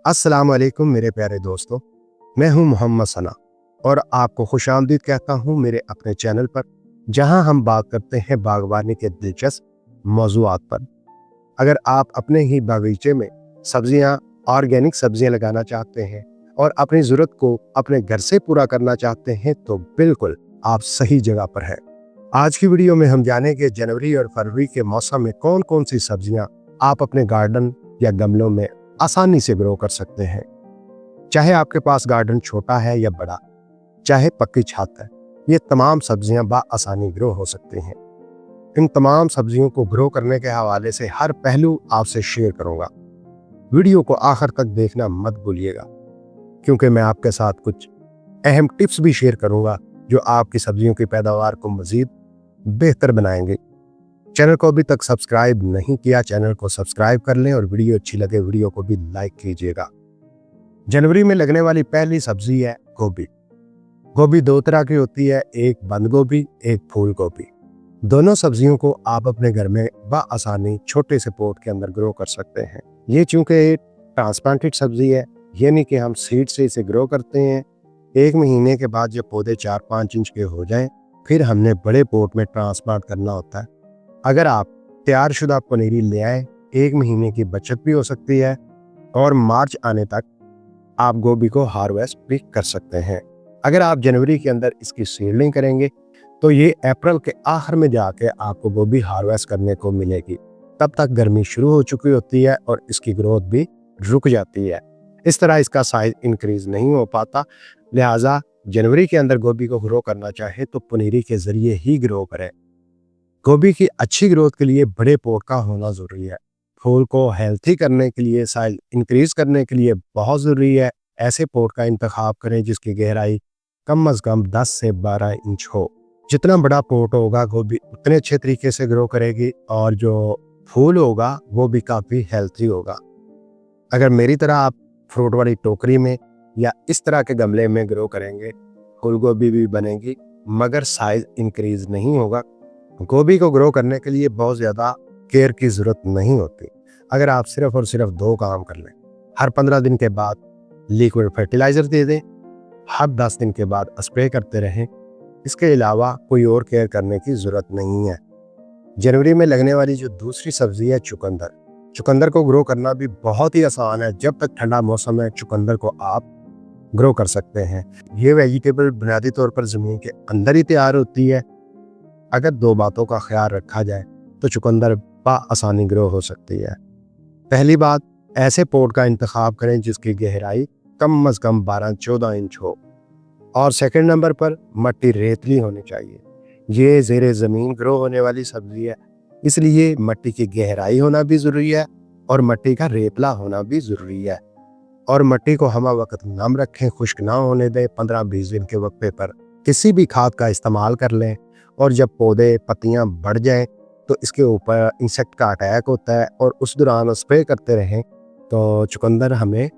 अस्सलाम वालेकुम मेरे प्यारे दोस्तों। मैं हूं मोहम्मद सना और आपको खुशामदीद कहता हूं मेरे अपने चैनल पर, जहां हम बात करते हैं बागवानी के दिलचस्प मौज़ूआत पर। अगर आप अपने ही बागीचे में सब्जियां, ऑर्गेनिक सब्जियां लगाना चाहते हैं और अपनी ज़रूरत को अपने घर से पूरा करना चाहते हैं तो बिल्कुल आप सही जगह पर हैं। आज की वीडियो में हम जानेंगे जनवरी और फरवरी के मौसम में कौन कौन सी सब्जियां आप अपने गार्डन या गमलों में आसानी से ग्रो कर सकते हैं। चाहे आपके पास गार्डन छोटा है या बड़ा, चाहे पक्की छत है, ये तमाम सब्जियां आसानी ग्रो हो सकती हैं। इन तमाम सब्जियों को ग्रो करने के हवाले से हर पहलू आपसे शेयर करूंगा। वीडियो को आखिर तक देखना मत भूलिएगा, क्योंकि मैं आपके साथ कुछ अहम टिप्स भी शेयर करूंगा जो आपकी सब्जियों की पैदावार को मजीद बेहतर बनाएंगे। चैनल को अभी तक सब्सक्राइब नहीं किया, चैनल को सब्सक्राइब कर लें और वीडियो अच्छी लगे वीडियो को भी लाइक कीजिएगा। जनवरी में लगने वाली पहली सब्जी है गोभी। गोभी दो तरह की होती है, एक बंद गोभी, एक फूल गोभी। दोनों सब्जियों को आप अपने घर में आसानी छोटे से पोट के अंदर ग्रो कर सकते हैं। ये चूंकि ट्रांसप्लांटेड सब्जी है, यानी कि हम सीड से इसे ग्रो करते हैं। 1 महीने के बाद जब पौधे 4-5 इंच के हो जाएं, फिर हमने बड़े पोट में ट्रांसप्लांट करना होता है। अगर आप तैयारशुदा पनीरी ले आए, 1 महीने की बचत भी हो सकती है और मार्च आने तक आप गोभी को हार्वेस्ट भी कर सकते हैं। अगर आप जनवरी के अंदर इसकी सीडलिंग करेंगे तो ये अप्रैल के आखिर में जाके आपको गोभी हार्वेस्ट करने को मिलेगी। तब तक गर्मी शुरू हो चुकी होती है और इसकी ग्रोथ भी रुक जाती है। इस तरह इसका साइज इंक्रीज नहीं हो पाता। लिहाजा जनवरी के अंदर गोभी को ग्रो करना चाहे तो पनीरी के जरिए ही ग्रो करें। गोभी की अच्छी ग्रोथ के लिए बड़े पोट का होना जरूरी है। फूल को हेल्थी करने के लिए, साइज इंक्रीज करने के लिए बहुत जरूरी है ऐसे पोट का इंतखाब करें जिसकी गहराई कम अज कम 10 से 12 इंच हो। जितना बड़ा पोट होगा गोभी उतने अच्छे तरीके से ग्रो करेगी और जो फूल होगा वो भी काफी हेल्थी होगा। अगर मेरी तरह आप फ्रूट वाली टोकरी में या इस तरह के गमले में ग्रो करेंगे, फूल गोभी भी बनेगी मगर साइज इंक्रीज नहीं होगा। गोभी को ग्रो करने के लिए बहुत ज्यादा केयर की जरूरत नहीं होती। अगर आप सिर्फ और सिर्फ 2 काम कर लें, हर 15 दिन के बाद लिक्विड फर्टिलाइजर दे दें, हर 10 दिन के बाद स्प्रे करते रहें, इसके अलावा कोई और केयर करने की जरूरत नहीं है। जनवरी में लगने वाली जो दूसरी सब्जी है चुकंदर। चुकंदर को ग्रो करना भी बहुत ही आसान है। जब तक ठंडा मौसम है चुकंदर को आप ग्रो कर सकते हैं। ये वेजिटेबल बुनियादी तौर पर जमीन के अंदर ही तैयार होती है। अगर 2 बातों का ख्याल रखा जाए तो चुकंदर आसानी ग्रो हो सकती है। पहली बात, ऐसे पोट का इंतखाब करें जिसकी गहराई कम अज कम 12-14 इंच हो और सेकंड नंबर पर मट्टी रेतली होनी चाहिए। ये ज़ेरे ज़मीन ग्रो होने वाली सब्जी है, इसलिए मट्टी की गहराई होना भी ज़रूरी है और मट्टी का रेतला होना भी ज़रूरी है। और मट्टी को हमा वक्त नम रखें, खुश्क ना होने दें। 15-20 दिन के वक्फे पर किसी भी खाद का इस्तेमाल कर लें और जब पौधे पत्तियां बढ़ जाएं तो इसके ऊपर इंसेक्ट का अटैक होता है और उस दौरान स्प्रे करते रहें तो चुकंदर हमें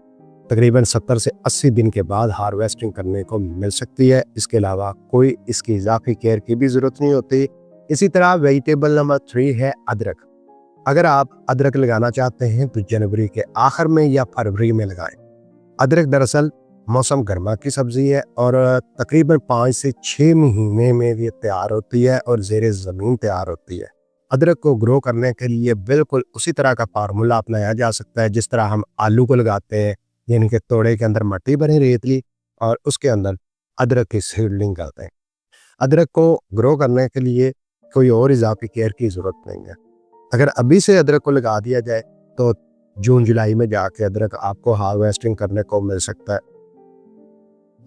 तकरीबन 70 से 80 दिन के बाद हार्वेस्टिंग करने को मिल सकती है। इसके अलावा कोई इसकी इजाफी केयर की भी ज़रूरत नहीं होती। इसी तरह वेजिटेबल नंबर 3 है अदरक। अगर आप अदरक लगाना चाहते हैं तो जनवरी के आखिर में या फरवरी में लगाएं। अदरक दरअसल मौसम गर्मा की सब्जी है और तकरीबन 5 से 6 महीने में ये तैयार होती है और ज़ेरे ज़मीन तैयार होती है। अदरक को ग्रो करने के लिए बिल्कुल उसी तरह का फार्मूला अपनाया जा सकता है जिस तरह हम आलू को लगाते हैं, यानी कि तोड़े के अंदर मट्टी भरी रेतली और उसके अंदर अदरक की सीडलिंग करते हैं। अदरक को ग्रो करने के लिए कोई और इजाफी केयर की ज़रूरत नहीं है। अगर अभी से अदरक को लगा दिया जाए तो जून जुलाई में जाके अदरक आपको हार्वेस्टिंग करने को मिल सकता है।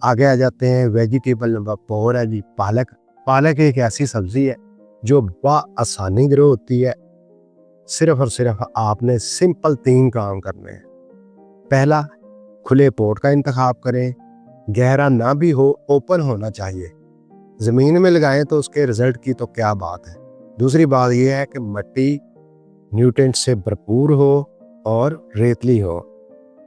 आगे आ जाते हैं, वेजिटेबल नंबर 4 है जी पालक। पालक एक ऐसी सब्जी है जो आसानी ग्रो होती है। सिर्फ और सिर्फ आपने सिंपल 3 काम करने हैं। पहला, खुले पोट का इंतखाब करें, गहरा ना भी हो, ओपन होना चाहिए। जमीन में लगाएं तो उसके रिजल्ट की तो क्या बात है। दूसरी बात यह है कि मट्टी न्यूट्रिएंट से भरपूर हो और रेतली हो।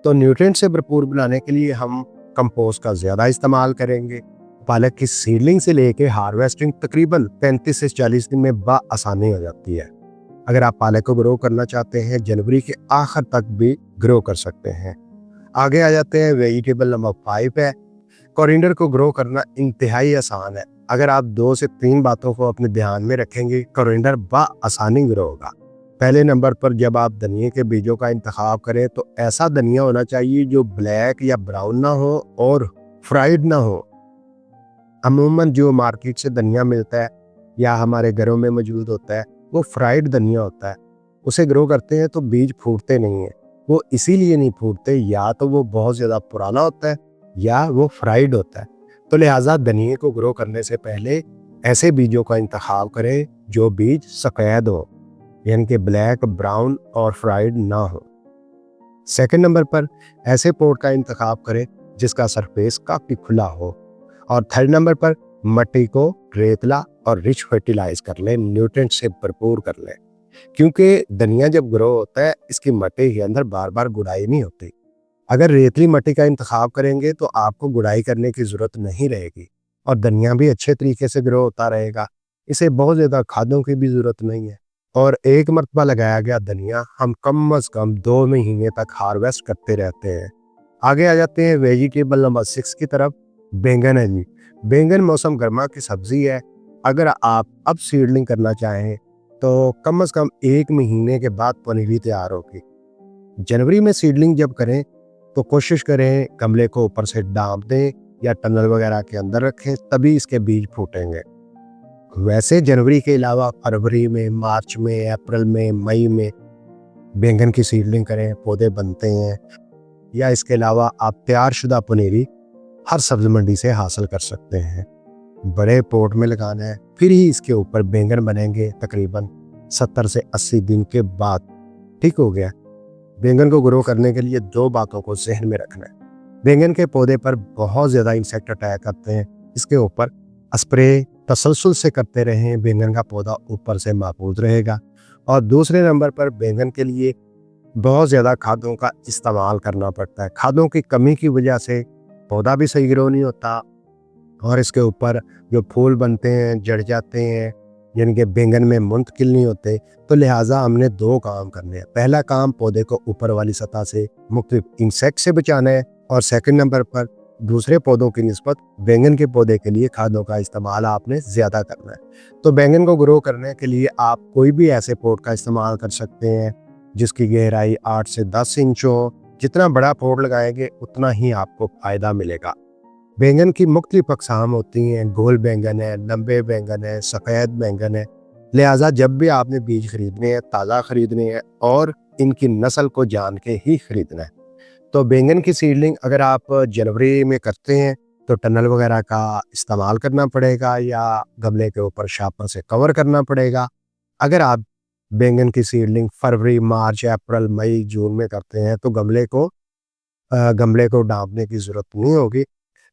तो न्यूट्रिएंट से भरपूर बनाने के लिए हम कंपोस्ट का ज्यादा इस्तेमाल करेंगे। पालक की सीडलिंग से लेके हार्वेस्टिंग तकरीबन 35 से 40 दिन में आसानी हो जाती है। अगर आप पालक को ग्रो करना चाहते हैं जनवरी के आखिर तक भी ग्रो कर सकते हैं। आगे आ जाते हैं, वेजिटेबल नंबर 5 है, कोरिएंडर को ग्रो करना इंतहाई आसान है। अगर आप 2 से 3 बातों को अपने ध्यान में रखेंगे, कोरिएंडर आसानी ग्रो होगा। पहले नंबर पर जब आप धनिया के बीजों का इंतखाब करें तो ऐसा धनिया होना चाहिए जो ब्लैक या ब्राउन ना हो और फ्राइड ना हो। अमूमन जो मार्केट से धनिया मिलता है या हमारे घरों में मौजूद होता है वो फ्राइड धनिया होता है। उसे ग्रो करते हैं तो बीज फूटते नहीं है। वो इसीलिए नहीं फूटते, या तो वो बहुत ज़्यादा पुराना होता है या वो फ्राइड होता है। तो लिहाजा धनिया को ग्रो करने से पहले ऐसे बीजों का इंतखाब करें जो बीज सफ़ेद हो, यानी कि ब्लैक, ब्राउन और फ्राइड ना हो। सेकंड नंबर पर ऐसे पॉट का इंतखाब करें जिसका सरफेस काफ़ी खुला हो। और थर्ड नंबर पर मिट्टी को रेतला और रिच फर्टिलाइज कर लें, न्यूट्रिएंट से भरपूर कर लें, क्योंकि धनिया जब ग्रो होता है इसकी मिट्टी के अंदर बार बार गुड़ाई नहीं होती। अगर रेतली मिट्टी का इंतखाब करेंगे तो आपको गुड़ाई करने की ज़रूरत नहीं रहेगी और धनिया भी अच्छे तरीके से ग्रो होता रहेगा। इसे बहुत ज़्यादा खादों की भी ज़रूरत नहीं है और एक मरतबा लगाया गया धनिया हम कम अज़ कम 2 महीने तक हार्वेस्ट करते रहते हैं। आगे आ जाते हैं वेजिटेबल नंबर 6 की तरफ। बैंगन है जी। बैंगन मौसम गर्मा की सब्जी है। अगर आप अब सीडलिंग करना चाहें तो कम अज़ कम 1 महीने के बाद पनीरी तैयार होगी। जनवरी में सीडलिंग जब करें तो कोशिश करें गमले को ऊपर से डांप दें या टनल वगैरह के अंदर रखें, तभी इसके बीज फूटेंगे। वैसे जनवरी के अलावा फरवरी में, मार्च में, अप्रैल में, मई में बैंगन की सीडलिंग करें, पौधे बनते हैं। या इसके अलावा आप तैयारशुदा पनीरी हर सब्जी मंडी से हासिल कर सकते हैं। बड़े पोट में लगाना है, फिर ही इसके ऊपर बैंगन बनेंगे तकरीबन 70 से 80 दिन के बाद। ठीक हो गया। बैंगन को ग्रो करने के लिए 2 बातों को जहन में रखना है। बैंगन के पौधे पर बहुत ज़्यादा इंसेक्ट अटैक करते हैं। इसके ऊपर स्प्रे तसलसल से करते रहें, बैंगन का पौधा ऊपर से महफूज रहेगा। और दूसरे नंबर पर बैंगन के लिए बहुत ज़्यादा खादों का इस्तेमाल करना पड़ता है। खादों की कमी की वजह से पौधा भी सही ग्रो नहीं होता और इसके ऊपर जो फूल बनते हैं जड़ जाते हैं, यानी कि बैंगन में मुंतकिल नहीं होते। तो लिहाजा हमने 2 काम करने हैं। पहला काम पौधे को ऊपर वाली सतह से मुख्तलिफ इंसेक्ट से बचाना है और सेकंड नंबर पर दूसरे पौधों की निस्बत बैंगन के पौधे के लिए खादों का इस्तेमाल आपने ज़्यादा करना है। तो बैंगन को ग्रो करने के लिए आप कोई भी ऐसे पॉट का इस्तेमाल कर सकते हैं जिसकी गहराई 8 से 10 इंच हो। जितना बड़ा पॉट लगाएंगे उतना ही आपको फ़ायदा मिलेगा। बैंगन की मुख्तलिफ अक़साम होती हैं, गोल बैंगन है, लंबे बैंगन है, सफ़ेद बैंगन है। लिहाजा जब भी आपने बीज खरीदने हैं ताज़ा खरीदने हैं और इनकी नस्ल को जान के ही खरीदना है। तो बैंगन की सीडलिंग अगर आप जनवरी में करते हैं तो टनल वगैरह का इस्तेमाल करना पड़ेगा या गमले के ऊपर शापर से कवर करना पड़ेगा। अगर आप बैंगन की सीडलिंग फरवरी, मार्च, अप्रैल, मई, जून में करते हैं तो गमले को डांपने की ज़रूरत नहीं होगी।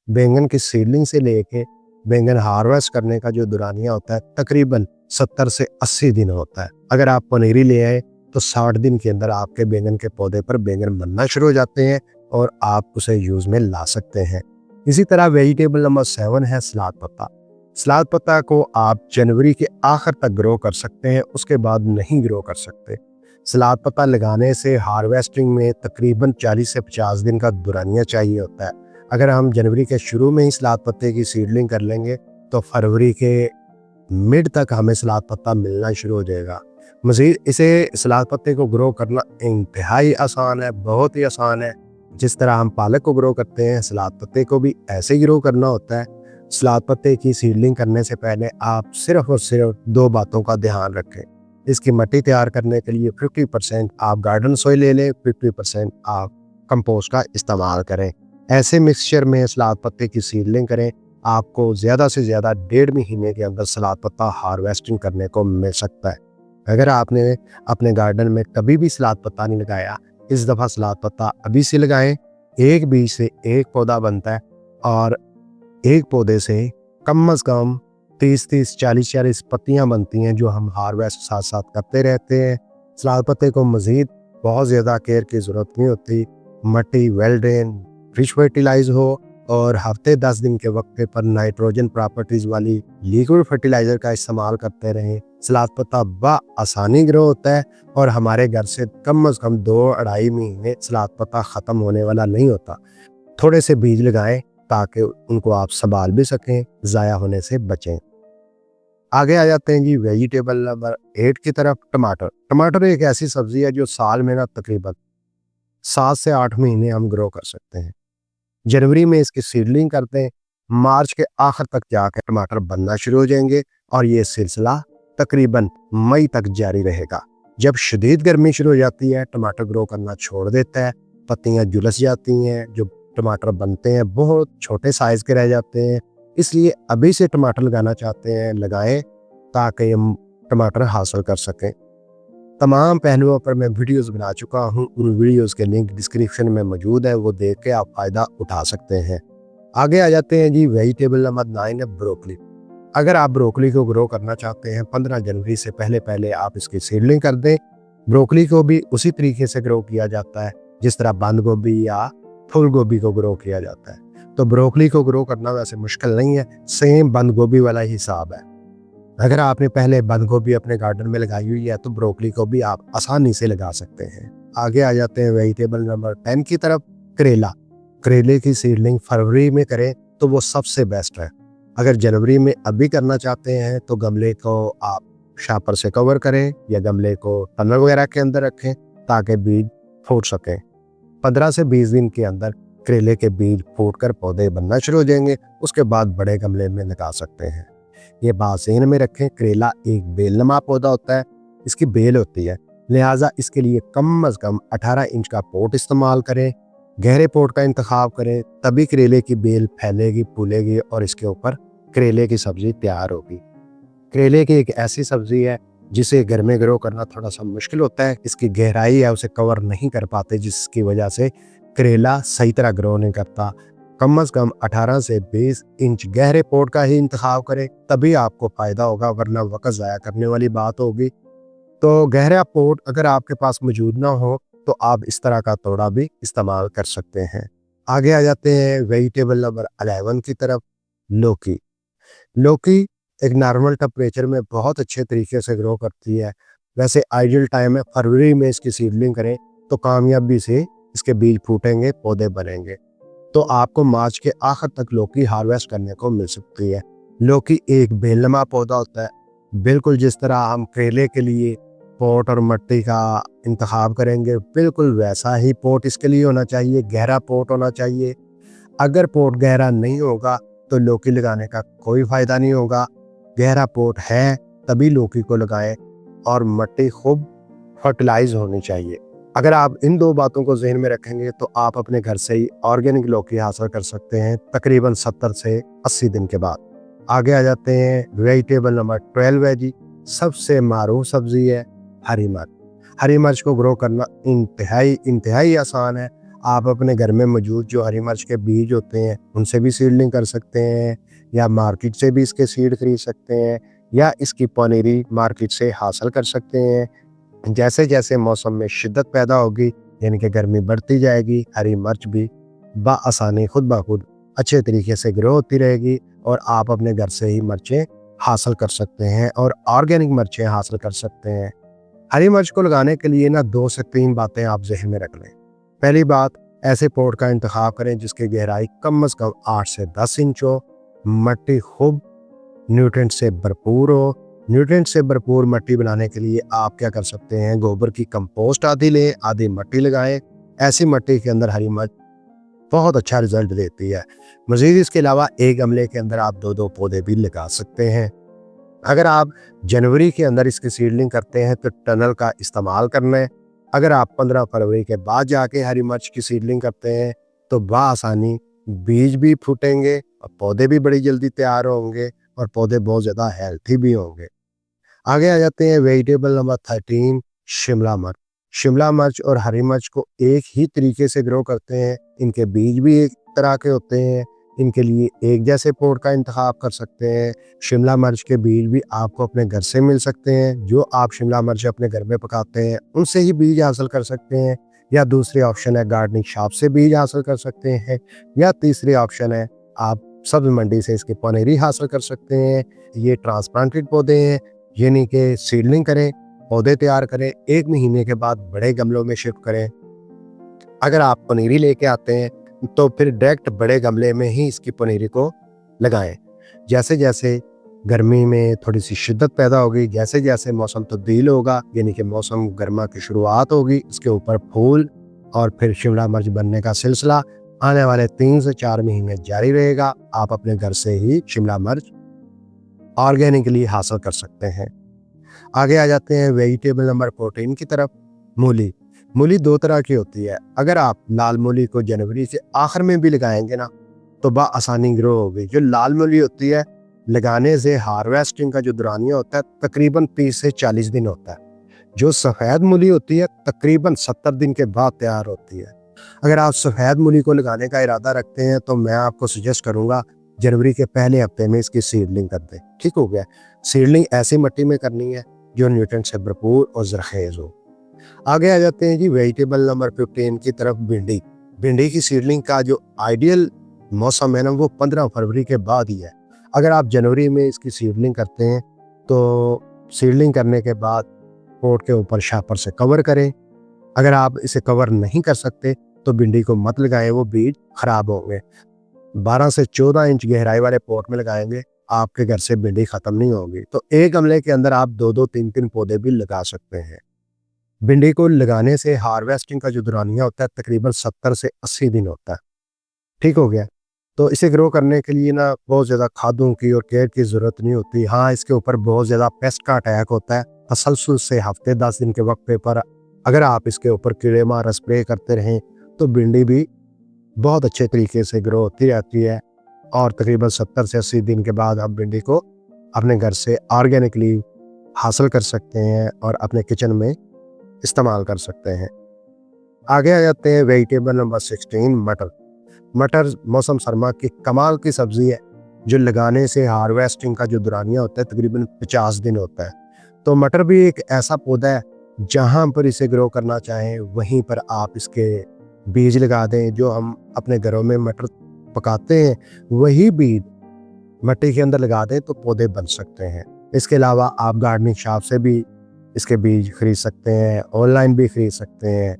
बैंगन की सीडलिंग से लेके बैंगन हार्वेस्ट करने का जो दुरानिया होता है तकरीबन 70 से 80 दिन होता है। अगर आप पनीरी ले आए तो 60 दिन के अंदर आपके बैंगन के पौधे पर बैंगन बनना शुरू हो जाते हैं और आप उसे यूज़ में ला सकते हैं। इसी तरह वेजिटेबल नंबर 7 है सलाद पत्ता। सलाद पत्ता को आप जनवरी के आखिर तक ग्रो कर सकते हैं, उसके बाद नहीं ग्रो कर सकते। सलाद पत्ता लगाने से हार्वेस्टिंग में तकरीबन 40 से 50 दिन का दुरानिया चाहिए होता है। अगर हम जनवरी के शुरू में ही सलाद पत्ते की सीडलिंग कर लेंगे तो फरवरी के मिड तक हमें सलाद पत्ता मिलना शुरू हो जाएगा। मज़ीद इसे सलाद पत्ते को ग्रो करना इंतहाई आसान है, बहुत ही आसान है। जिस तरह हम पालक को ग्रो करते हैं सलाद पत्ते को भी ऐसे ही ग्रो करना होता है। सलाद पत्ते की सीडलिंग करने से पहले आप सिर्फ और सिर्फ 2 बातों का ध्यान रखें। इसकी मिट्टी तैयार करने के लिए 50% आप गार्डन सॉइल ले लें, 50% आप कंपोस्ट का इस्तेमाल करें। ऐसे मिक्सचर में सलाद पत्ते की सीडलिंग करें। आपको ज़्यादा से ज़्यादा 1.5 महीने के अंदर सलाद पत्ता हार्वेस्टिंग करने को मिल सकता है। अगर आपने अपने गार्डन में कभी भी सलाद पत्ता नहीं लगाया, इस दफ़ा सलाद पत्ता अभी से लगाएं। एक बीज से एक पौधा बनता है और एक पौधे से कम अज़ कम 30-30, 40-40 पत्तियाँ बनती हैं जो हम हार्वेस्ट साथ साथ करते रहते हैं। सलाद पत्ते को मज़ीद बहुत ज़्यादा केयर की ज़रूरत नहीं होती। मिट्टी वेल ड्रेन, रिच फर्टिलाइज हो और हफ्ते 10 दिन के वक्त पर नाइट्रोजन प्रॉपर्टीज़ वाली लिक्विड फर्टिलाइज़र का इस्तेमाल करते रहें। सलाद पत्ता आसानी ग्रो होता है और हमारे घर से कम से कम 2-2.5 महीने सलाद पत्ता ख़त्म होने वाला नहीं होता। थोड़े से बीज लगाएं ताकि उनको आप संभाल भी सकें, ज़ाया होने से बचें। आगे आ जाते हैं जी वेजिटेबल नंबर 8 की तरफ, टमाटर। टमाटर एक ऐसी सब्जी है जो साल में ना तकरीबन 7 से 8 महीने हम ग्रो कर सकते हैं। जनवरी में इसकी सीडलिंग करते हैं, मार्च के आखिर तक जाकर टमाटर बनना शुरू हो जाएंगे और ये सिलसिला तकरीबन मई तक जारी रहेगा। जब शदीद गर्मी शुरू हो जाती है, टमाटर ग्रो करना छोड़ देता है, पत्तियां झुलस जाती हैं, जो टमाटर बनते हैं बहुत छोटे साइज के रह जाते हैं। इसलिए अभी से टमाटर लगाना चाहते हैं लगाएं ताकि हम टमाटर हासिल कर सकें। तमाम पहलुओं पर मैं वीडियोस बना चुका हूं, उन वीडियोस के लिंक डिस्क्रिप्शन में मौजूद है, वो देख के आप फ़ायदा उठा सकते हैं। आगे आ जाते हैं जी वेजिटेबल नंबर 9 है ब्रोकली। अगर आप ब्रोकली को ग्रो करना चाहते हैं, 15 जनवरी से पहले पहले आप इसकी सीडलिंग कर दें। ब्रोकली को भी उसी तरीके से ग्रो किया जाता है जिस तरह बंद गोभी या फूल गोभी को ग्रो किया जाता है। तो ब्रोकली को ग्रो करना वैसे मुश्किल नहीं है, सेम बंद गोभी वाला ही हिसाब है। अगर आपने पहले बंद गोभी अपने गार्डन में लगाई हुई है तो ब्रोकली को भी आप आसानी से लगा सकते हैं। आगे आ जाते हैं वेजिटेबल नंबर 10 की तरफ, करेला। करेले की सीडलिंग फरवरी में करें तो वो सबसे बेस्ट है। अगर जनवरी में अभी करना चाहते हैं तो गमले को आप शापर से कवर करें या गमले को टनल वगैरह के अंदर रखें ताकि बीज फूट सकें। 15 से 20 दिन के अंदर करेले के बीज फूट कर पौधे बनना शुरू हो जाएंगे, उसके बाद बड़े गमले में लगा सकते हैं। ये बात ज़हन में रखें, करेला एक बेलनुमा पौधा होता है, इसकी बेल होती है, लिहाजा इसके लिए कम से कम 18 इंच का पोट इस्तेमाल करें। गहरे पोट का इंतखाब करें, तभी करेले की बेल फैलेगी, फूलेगी और इसके ऊपर करेले की सब्जी तैयार होगी। करेले की एक ऐसी सब्जी है जिसे घर में ग्रो करना थोड़ा सा मुश्किल होता है, इसकी गहराई है उसे कवर नहीं कर पाते, जिसकी वजह से करेला सही तरह ग्रो नहीं करता। कम से कम 18 से 20 इंच गहरे पोट का ही इंतखाब करें, तभी आपको फ़ायदा होगा, वरना वक्त ज़ाया करने वाली बात होगी। तो गहरा पोट अगर आपके पास मौजूद ना हो तो आप इस तरह का तोड़ा भी इस्तेमाल कर सकते हैं। आगे आ जाते हैं वेजिटेबल नंबर 11 की तरफ, लौकी। लौकी एक नॉर्मल टेम्परेचर में बहुत अच्छे तरीके से ग्रो करती है। वैसे आइडियल टाइम है फरवरी में इसकी सीडलिंग करें तो कामयाबी से इसके बीज फूटेंगे, पौधे बनेंगे। तो आपको मार्च के आखिर तक लौकी हार्वेस्ट करने को मिल सकती है। लौकी एक बेलनुमा पौधा होता है, बिल्कुल जिस तरह हम करेले के लिए पोट और मिट्टी का इंतखाब करेंगे, बिल्कुल वैसा ही पोट इसके लिए होना चाहिए, गहरा पोट होना चाहिए। अगर पोट गहरा नहीं होगा तो लौकी लगाने का कोई फ़ायदा नहीं होगा। गहरा पोट है तभी लौकी को लगाएं और मिट्टी खूब फर्टिलाइज होनी चाहिए। अगर आप इन दो बातों को जहन में रखेंगे तो आप अपने घर से ही ऑर्गेनिक लौकी हासिल कर सकते हैं तकरीबन 70 से 80 दिन के बाद। आगे आ जाते हैं वेजिटेबल नंबर 12 है जी, सबसे मारूफ सब्जी है हरी मिर्च। हरी मिर्च को ग्रो करना इंतहाई आसान है। आप अपने घर में मौजूद जो हरी मिर्च के बीज होते हैं उनसे भी सीडलिंग कर सकते हैं, या मार्केट से भी इसके सीड खरीद सकते हैं, या इसकी पनीरी मार्केट से हासिल कर सकते हैं। जैसे जैसे मौसम में शिद्दत पैदा होगी यानी कि गर्मी बढ़ती जाएगी, हरी मिर्च भी बआसानी खुद ब खुद अच्छे तरीके से ग्रो होती रहेगी और आप अपने घर से ही मिर्चें हासिल कर सकते हैं और ऑर्गेनिक मिर्चें हासिल कर सकते हैं। हरी मिर्च को लगाने के लिए ना 2 से 3 बातें आप जहन में रख लें। पहली बात, ऐसे पोट का इंतखाब करें जिसकी गहराई कम से कम 8 से 10 इंच हो, मिट्टी खूब न्यूट्रिएंट से भरपूर हो। न्यूट्रिएंट से भरपूर मिट्टी बनाने के लिए आप क्या कर सकते हैं, गोबर की कंपोस्ट आधी लें, आधी मिट्टी लगाएं। ऐसी मिट्टी के अंदर हरी मिर्च बहुत अच्छा रिजल्ट देती है। मजीद इसके अलावा एक गमले के अंदर आप 2-2 पौधे भी लगा सकते हैं। अगर आप जनवरी के अंदर इसकी सीडलिंग करते हैं तो टनल का इस्तेमाल करना है। अगर आप 15 फरवरी के बाद जाके हरी मिर्च की सीडलिंग करते हैं तो बआसानी बीज भी फूटेंगे और पौधे भी बड़ी जल्दी तैयार होंगे और पौधे बहुत ज़्यादा हेल्थी भी होंगे। आगे आ जाते हैं वेजिटेबल नंबर 13, शिमला मिर्च। शिमला मिर्च और हरी मिर्च को एक ही तरीके से ग्रो करते हैं, इनके बीज भी एक तरह के होते हैं, इनके लिए एक जैसे पोट का इंतखाब कर सकते हैं। शिमला मिर्च के बीज भी आपको अपने घर से मिल सकते हैं, जो आप शिमला मिर्च अपने घर में पकाते हैं उनसे ही बीज हासिल कर सकते हैं, या दूसरी ऑप्शन है गार्डनिंग शॉप से बीज हासिल कर सकते हैं, या तीसरी ऑप्शन है आप सब्ज मंडी से इसकी पनीरी हासिल कर सकते हैं। ये ट्रांसप्लांटेड पौधे हैं, यानी कि सीडलिंग करें, पौधे तैयार करें, 1 महीने के बाद बड़े गमलों में शिफ्ट करें। अगर आप पनीरी लेके आते हैं तो फिर डायरेक्ट बड़े गमले में ही इसकी पनीरी को लगाएं। जैसे जैसे गर्मी में थोड़ी सी शिद्दत पैदा होगी, जैसे जैसे मौसम तब्दील होगा, यानी कि मौसम गर्मा की शुरुआत होगी, इसके ऊपर फूल और फिर शिमला मिर्च बनने का सिलसिला आने वाले 3 से 4 महीने जारी रहेगा। आप अपने घर से ही शिमला मिर्च ऑर्गेनिकली हासिल कर सकते हैं। आगे आ जाते हैं वेजिटेबल नंबर 14 की तरफ। मूली। मूली 2 तरह की होती है। अगर आप लाल मूली को जनवरी से आखिर में भी लगाएंगे ना तो आसानी ग्रो होगी। जो लाल मूली होती है, लगाने से हार्वेस्टिंग का जो दौरानिया होता है तकरीबन 30 से 40 दिन होता है। जो सफ़ेद मूली होती है तकरीबन 70 दिन के बाद तैयार होती है। अगर आप सफ़ेद मूली को लगाने का इरादा रखते हैं तो मैं आपको सजेस्ट करूंगा जनवरी के पहले हफ्ते में इसकी सीडलिंग कर दें। ठीक हो गया। सीडलिंग ऐसी मिट्टी में करनी है जो न्यूट्रिएंट से भरपूर और जरखेज हो। आगे आ जाते हैं जी वेजिटेबल नंबर 15 की तरफ। भिंडी। भिंडी की सीडलिंग का जो आइडियल मौसम है ना वो 15 फरवरी के बाद ही है। अगर आप जनवरी में इसकी सीडलिंग करते हैं तो सीडलिंग करने के बाद पोट के ऊपर शापर से कवर करें। अगर आप इसे कवर नहीं कर सकते तो भिंडी को मत लगाएं, वो बीज खराब होंगे। 12 से 14 इंच गहराई वाले पोट में लगाएंगे, आपके घर से भिंडी खत्म नहीं होगी। तो एक गमले के अंदर आप 2-2, 3-3 पौधे भी लगा सकते हैं। भिंडी को लगाने से हार्वेस्टिंग का जो दौरानिया होता है तकरीबन 70 से 80 दिन होता है। ठीक हो गया। तो इसे ग्रो करने के लिए ना बहुत ज़्यादा खादों की और केयर की ज़रूरत नहीं होती। हाँ, इसके ऊपर बहुत ज़्यादा पेस्ट का अटैक होता है तसलसल से हफ्ते 10 दिन के वक्फे पर। अगर आप इसके ऊपर कीड़े मार स्प्रे करते रहें तो भिंडी भी बहुत अच्छे तरीके से ग्रो होती रहती है और तकरीबन 70 से 80 दिन के बाद आप भिंडी को अपने घर से ऑर्गेनिकली हासिल कर सकते हैं और अपने किचन में इस्तेमाल कर सकते हैं। आगे आ जाते हैं वेजिटेबल नंबर 16 मटर। मटर मौसम सरमा की कमाल की सब्जी है जो लगाने से हार्वेस्टिंग का जो दौरानिया होता है तकरीबन 50 दिन होता है। तो मटर भी एक ऐसा पौधा है जहां पर इसे ग्रो करना चाहें वहीं पर आप इसके बीज लगा दें। जो हम अपने घरों में मटर पकाते हैं वही बीज मिट्टी के अंदर लगा दें तो पौधे बन सकते हैं। इसके अलावा आप गार्डनिंग शॉप से भी इसके बीज खरीद सकते हैं, ऑनलाइन भी खरीद सकते हैं।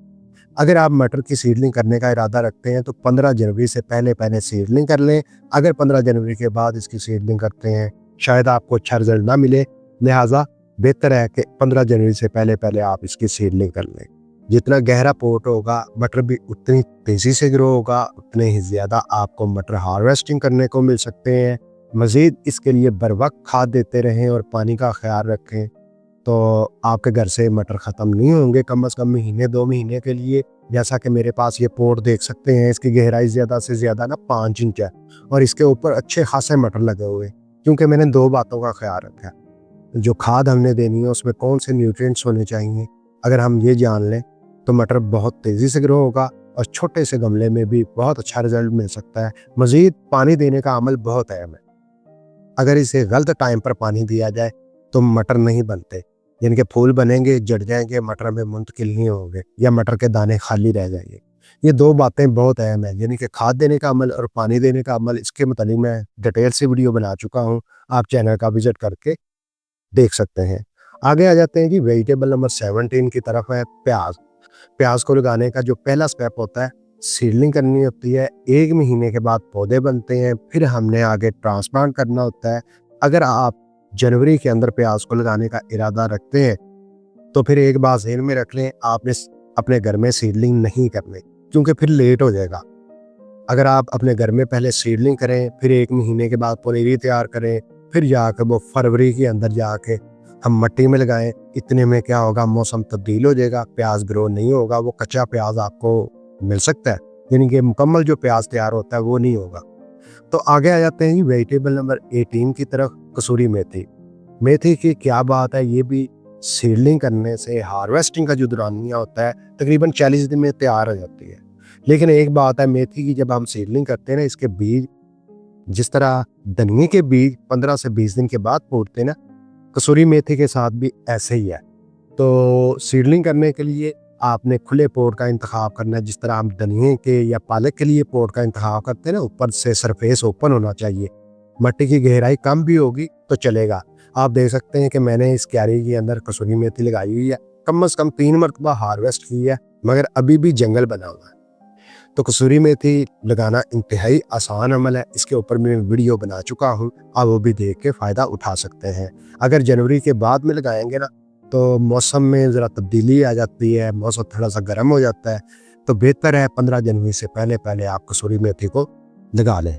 अगर आप मटर की सीडलिंग करने का इरादा रखते हैं तो 15 जनवरी से पहले पहले सीडलिंग कर लें। अगर 15 जनवरी के बाद इसकी सीडलिंग करते हैं शायद आपको अच्छा रिजल्ट ना मिले, लिहाजा बेहतर है कि 15 जनवरी से पहले पहले आप इसकी सीडलिंग कर लें। जितना गहरा पोट होगा मटर भी उतनी तेज़ी से ग्रो होगा, उतने ही ज़्यादा आपको मटर हार्वेस्टिंग करने को मिल सकते हैं। मज़ीद इसके लिए बर वक्त खाद देते रहें और पानी का ख्याल रखें तो आपके घर से मटर ख़त्म नहीं होंगे कम से कम महीने 2 महीने के लिए। जैसा कि मेरे पास ये पोट देख सकते हैं, इसकी गहराई ज़्यादा से ज़्यादा ना 5 इंच है और इसके ऊपर अच्छे खासे मटर लगे हुए हैं। क्योंकि मैंने 2 बातों का ख्याल रखा है, जो खाद हमने देनी है उसमें कौन से न्यूट्रिएंट्स होने चाहिए। अगर हम ये जान लें तो मटर बहुत तेज़ी से ग्रो होगा और छोटे से गमले में भी बहुत अच्छा रिजल्ट मिल सकता है। मज़ीद पानी देने का अमल बहुत अहम है। अगर इसे गलत टाइम पर पानी दिया जाए तो मटर नहीं बनते, यानी कि फूल बनेंगे, जड़ जाएंगे, मटर में मुंतकिल नहीं होंगे या मटर के दाने खाली रह जाएंगे। ये 2 बातें बहुत अहम है, यानी कि खाद देने का अमल और पानी देने का अमल। इसके मतलब मैं डिटेल से वीडियो बना चुका हूँ, आप चैनल का विजिट करके देख सकते हैं। आगे आ जाते हैं कि वेजिटेबल नंबर 17 की तरफ है प्याज। प्याज को लगाने का जो पहला स्टेप होता है सीडलिंग करनी होती है। 1 महीने के बाद पौधे बनते हैं, फिर हमने आगे ट्रांसप्लांट करना होता है। अगर आप जनवरी के अंदर प्याज को लगाने का इरादा रखते हैं तो फिर एक बात ज़हन में रख लें, आपने अपने घर में सीडलिंग नहीं करनी क्योंकि फिर लेट हो जाएगा। अगर आप अपने घर में पहले सीडलिंग करें, फिर 1 महीने के बाद पनीरी तैयार करें, फिर जाकर वो फरवरी के अंदर जाके हम मिट्टी में लगाएं, इतने में क्या होगा, मौसम तब्दील हो जाएगा, प्याज ग्रो नहीं होगा, वो कच्चा प्याज आपको मिल सकता है, यानी कि मुकम्मल जो प्याज तैयार होता है वो नहीं होगा। तो आगे आ जाते हैं वेजिटेबल नंबर 18 की तरफ, कसूरी मेथी। मेथी की क्या बात है, ये भी सीडलिंग करने से हार्वेस्टिंग का जो दौरानिया होता है तकरीबन 40 दिन में तैयार हो जाती है। लेकिन एक बात है, मेथी की जब हम सीडलिंग करते हैं ना, इसके बीज जिस तरह धनिए के बीज 15 से 20 दिन के बाद फूटते हैं ना, कसूरी मेथी के साथ भी ऐसे ही है। तो सीडलिंग करने के लिए आपने खुले पोट का इंतखाब करना है। जिस तरह हम धनिए के या पालक के लिए पोट का इंतखाब करते हैं ना, ऊपर से सरफेस ओपन होना चाहिए। मिट्टी की गहराई कम भी होगी तो चलेगा। आप देख सकते हैं कि मैंने इस क्यारी के अंदर कसूरी मेथी लगाई हुई है, कम से कम 3 मरतबा हार्वेस्ट की है, मगर अभी भी जंगल बना हुआ है। तो कसूरी मेथी लगाना इंतहाई आसान अमल है। इसके ऊपर मैं वीडियो बना चुका हूँ, आप वो भी देख के फ़ायदा उठा सकते हैं। अगर जनवरी के बाद में लगाएंगे ना, तो मौसम में ज़रा तब्दीली आ जाती है, मौसम थोड़ा सा गर्म हो जाता है, तो बेहतर है 15 जनवरी से पहले पहले आप कसूरी मेथी को लगा लें।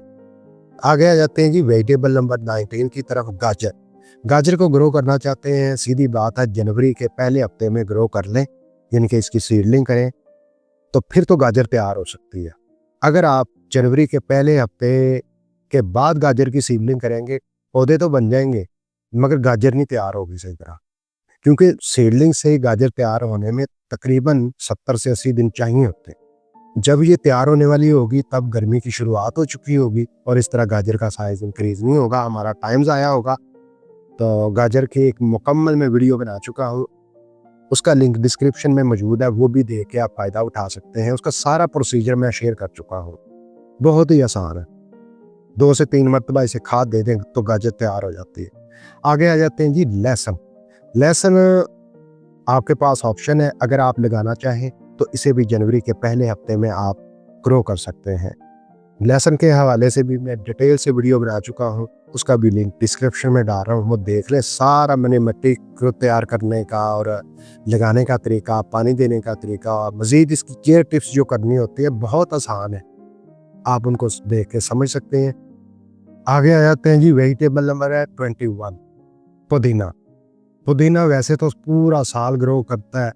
आगे आ जाते हैं जी वेजिटेबल नंबर 19 की तरफ, गाजर। गाजर को ग्रो करना चाहते हैं, सीधी बात है, जनवरी के पहले हफ्ते में ग्रो कर लें, यानी कि इसकी सीडलिंग करें, तो फिर तो गाजर तैयार हो सकती है। अगर आप जनवरी के पहले हफ्ते के बाद गाजर की सीडलिंग करेंगे, पौधे तो बन जाएंगे मगर गाजर नहीं तैयार होगी सही तरह, क्योंकि सीडलिंग से गाजर तैयार होने में तकरीबन 70 से 80 दिन चाहिए होते हैं। जब ये तैयार होने वाली होगी तब गर्मी की शुरुआत हो चुकी होगी और इस तरह गाजर का साइज इंक्रीज नहीं होगा, हमारा टाइम ज़ाया होगा। तो गाजर की एक मुकम्मल मैं वीडियो बना चुका हूँ, उसका लिंक डिस्क्रिप्शन में मौजूद है, वो भी देख के आप फ़ायदा उठा सकते हैं। उसका सारा प्रोसीजर मैं शेयर कर चुका हूँ, बहुत ही आसान है। 2 से 3 मरतबा इसे खाद दे दें तो गाजर तैयार हो जाती है। आगे आ जाते हैं जी लहसुन। लहसुन आपके पास ऑप्शन है, अगर आप लगाना चाहें तो इसे भी जनवरी के पहले हफ्ते में आप ग्रो कर सकते हैं। लहसुन के हवाले से भी मैं डिटेल से वीडियो बना चुका हूँ, उसका भी लिंक डिस्क्रिप्शन में डाल रहा हूँ, वो देख लें। सारा मैंने मिट्टी को तैयार करने का और लगाने का तरीका, पानी देने का तरीका, मज़ीद इसकी केयर टिप्स जो करनी होती है बहुत आसान है, आप उनको देख के समझ सकते हैं। आगे आ जाते हैं जी वेजिटेबल नंबर है 21, पुदीना। पुदीना वैसे तो पूरा साल ग्रो करता है,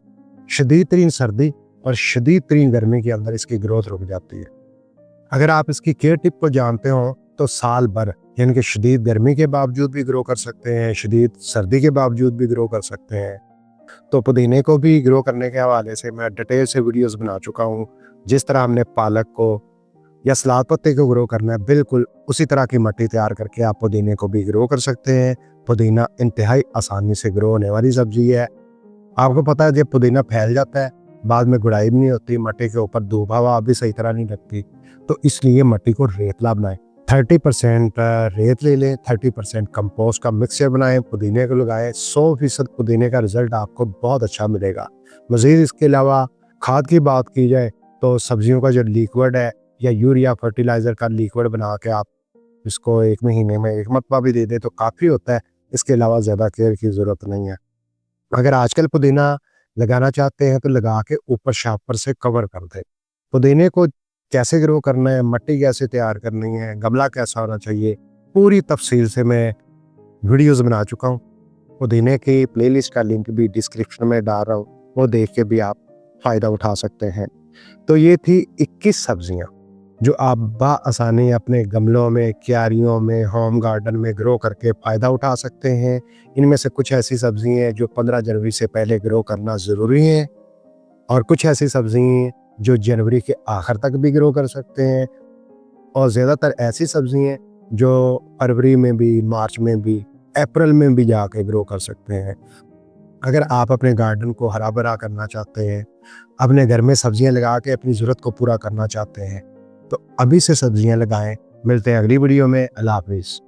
शदीद तरीन सर्दी और शदीद तरीन गर्मी के अंदर इसकी ग्रोथ रुक जाती है। अगर आप इसकी केयर टिप को जानते हो तो साल भर, यानी कि शदीद गर्मी के बावजूद भी ग्रो कर सकते हैं, शदीद सर्दी के बावजूद भी ग्रो कर सकते हैं। तो पुदीने को भी ग्रो करने के हवाले से मैं डिटेल से वीडियोस बना चुका हूँ। जिस तरह हमने पालक को या सलाद पत्ते को ग्रो करना है, बिल्कुल उसी तरह की मिट्टी तैयार करके आप पुदीने को भी ग्रो कर सकते हैं। पुदीना इंतहाई आसानी से ग्रो होने वाली सब्जी है। आपको पता है जब पुदीना फैल जाता है बाद में गुड़ाई भी नहीं होती, मिट्टी के ऊपर धूप हवा भी सही तरह नहीं लगती, तो इसलिए मिट्टी को रेतला बनाएं। 30% रेत ले लें, 30% कंपोस्ट का मिक्सचर बनाएं, पुदीने को लगाएं, 100% पुदीने का रिजल्ट आपको बहुत अच्छा मिलेगा। मज़ीद इसके अलावा खाद की बात की जाए तो सब्जियों का जो लिक्विड है या यूरिया फर्टिलाइज़र का लिक्विड बना के आप इसको 1 महीने में 1 मरतबा भी दे दें तो काफ़ी होता है। इसके अलावा ज़्यादा केयर की ज़रूरत नहीं है। अगर आजकल पुदीना लगाना चाहते हैं तो लगा के ऊपर शापर से कवर कर दें। पुदीने को कैसे ग्रो करना है, मिट्टी कैसे तैयार करनी है, गमला कैसा होना चाहिए, पूरी तफसील से मैं वीडियोस बना चुका हूँ। पुदीने की प्लेलिस्ट का लिंक भी डिस्क्रिप्शन में डाल रहा हूँ, वो देख के भी आप फ़ायदा उठा सकते हैं। तो ये थी 21 सब्जियाँ जो आप बआसानी अपने गमलों में, क्यारियों में, होम गार्डन में ग्रो करके फ़ायदा उठा सकते हैं। इनमें से कुछ ऐसी सब्ज़ी हैं जो 15 जनवरी से पहले ग्रो करना ज़रूरी है और कुछ ऐसी सब्ज़ी हैं जो जनवरी के आखिर तक भी ग्रो कर सकते हैं और ज़्यादातर ऐसी सब्ज़ी हैं जो फरवरी में भी, मार्च में भी, अप्रैल में भी जाके ग्रो कर सकते हैं। अगर आप अपने गार्डन को हरा भरा करना चाहते हैं, अपने घर में सब्जियां लगा के अपनी ज़रूरत को पूरा करना चाहते हैं, तो अभी से सब्जियां लगाएं। मिलते हैं अगली वीडियो में। अल्लाह हाफिज़।